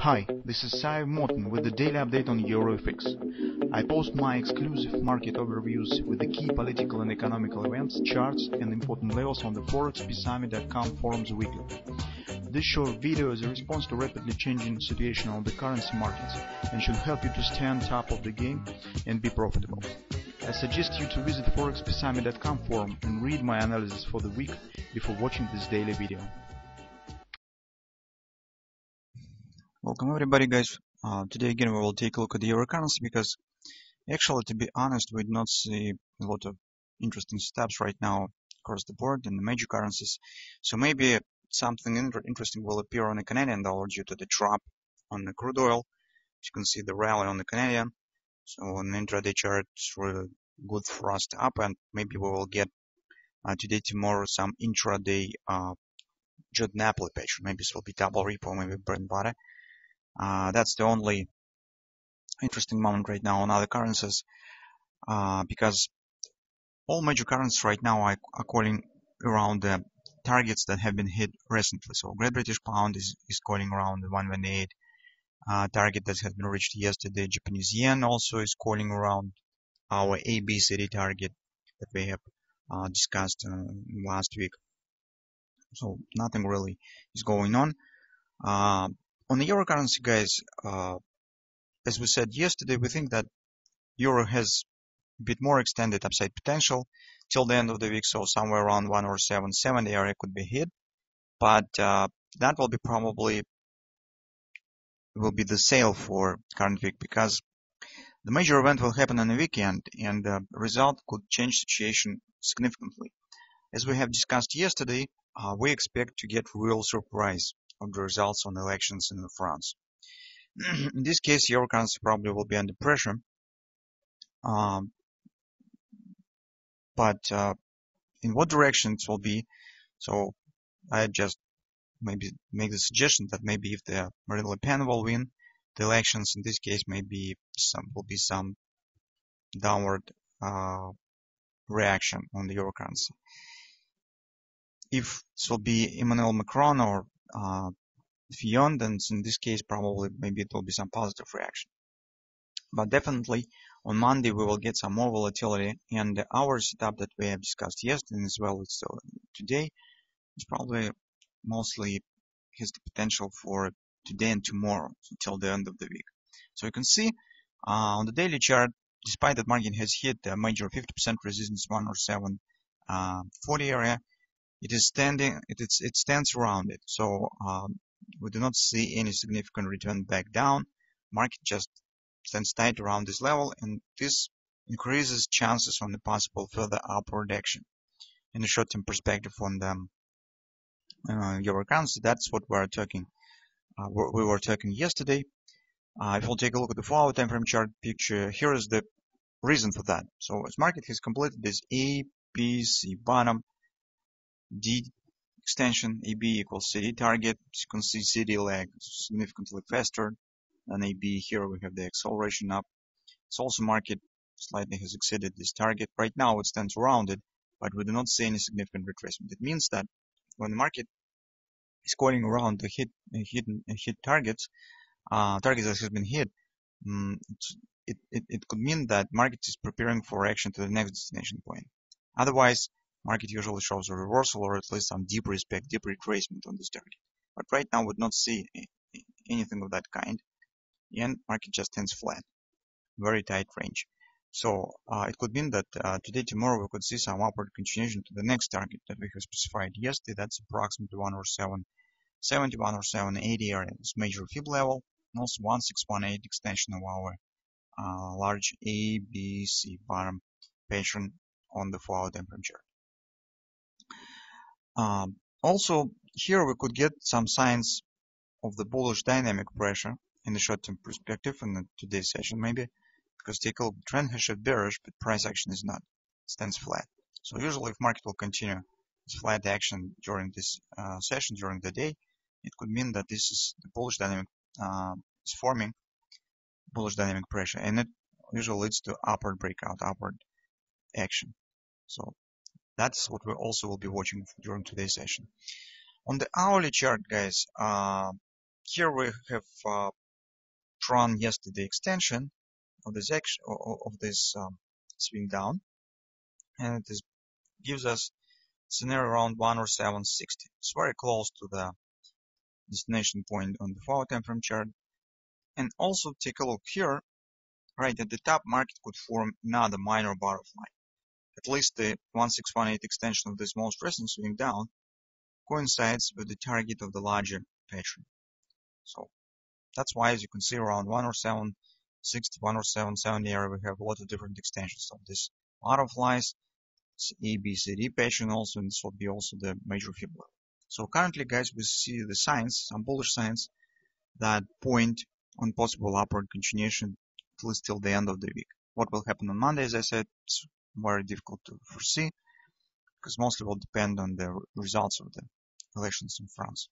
Hi, this is Sive Morten with the daily update on EURUSD. I post my exclusive market overviews with the key political and economical events, charts and important levels on the ForexPeaceArmy.com forums weekly. This short video is a response to rapidly changing situation on the currency markets and should help you to stay on top of the game and be profitable. I suggest you to visit ForexPeaceArmy.com forum and read my analysis for the week before watching this daily video. Welcome everybody, guys. Today again we will take a look at the euro currency because actually, to be honest, we do not see a lot of interesting steps right now across the board in the major currencies. So maybe something interesting will appear on the Canadian dollar due to the drop on the crude oil. As you can see the rally on the Canadian. So on the intraday chart, it's really good thrust up, and maybe we will get today, tomorrow, some intraday Jordan application. Maybe this will be double repo, maybe bread butter. That's the only interesting moment right now on other currencies, because all major currencies right now are calling around the targets that have been hit recently. So Great British Pound is calling around the 118 target that has been reached yesterday. Japanese yen also is calling around our ABCD target that we have discussed last week. So nothing really is going on. On the euro currency, guys, as we said yesterday, we think that euro has a bit more extended upside potential till the end of the week. So somewhere around 107.70 area could be hit, but that will be probably the sale for current week, because the major event will happen on the weekend and the result could change situation significantly. As we have discussed yesterday, we expect to get real surprise of the results on elections in France. In this case, euro currency probably will be under pressure, but in what direction it will be? So I just maybe make the suggestion that maybe if the Marine Le Pen will win the elections, in this case, maybe will be some downward reaction on the euro currency. If this will be Emmanuel Macron or Fillon, then in this case probably maybe it will be some positive reaction. But definitely on Monday we will get some more volatility, and the hour setup that we have discussed yesterday as well as today is probably mostly has the potential for today and tomorrow until the end of the week. So you can see on the daily chart, despite that market has hit a major 50% resistance 107.40 area, it is standing. It stands around it. So we do not see any significant return back down. Market just stands tight around this level, and this increases chances on the possible further upward action in the short-term perspective on the euro currency. That's what we were talking yesterday. If we'll take a look at the 4-hour time frame chart picture, here is the reason for that. So as market has completed this A, B, C bottom, D extension, AB equals CD target. As you can see, CD lag significantly faster than AB. Here we have the acceleration up. It's also market slightly has exceeded this target. Right now it stands around it, but we do not see any significant retracement. It means that when the market is calling around the hit targets, targets that has been hit, it could mean that market is preparing for action to the next destination point. Otherwise, market usually shows a reversal or at least some deep retracement on this target. But right now we would not see anything of that kind, and market just stands flat, very tight range. So it could mean that today, tomorrow, we could see some upward continuation to the next target that we have specified yesterday. That's approximately 107.70, 107.80 area, this major fib level, and also 1618 extension of our large A, B, C bottom pattern on the 4-hour time frame chart. Also, here we could get some signs of the bullish dynamic pressure in the short-term perspective in today's session, maybe, because take a look, the trend has shifted bearish, but price action is not. It stands flat. So usually, if market will continue this flat action during this session, during the day, it could mean that this is the bullish dynamic is forming bullish dynamic pressure, and it usually leads to upward breakout, upward action. So that's what we also will be watching during today's session. On the hourly chart, guys, here we have drawn yesterday extension of this action of this swing down, and it gives us scenario around 10760. It's very close to the destination point on the 4-hour time frame chart. And also take a look here, right at the top, market could form another minor butterfly. At least the 1618 extension of this most recent swing down coincides with the target of the larger pattern. So that's why, as you can see, around 10760, 10770 area, we have a lot of different extensions of this butterflies. It's A, B, C, D pattern also, and this will be also the major fib level. So currently, guys, we see the signs, some bullish signs that point on possible upward continuation at least till the end of the week. What will happen on Monday, as I said, it's very difficult to foresee because mostly will depend on the results of the elections in France.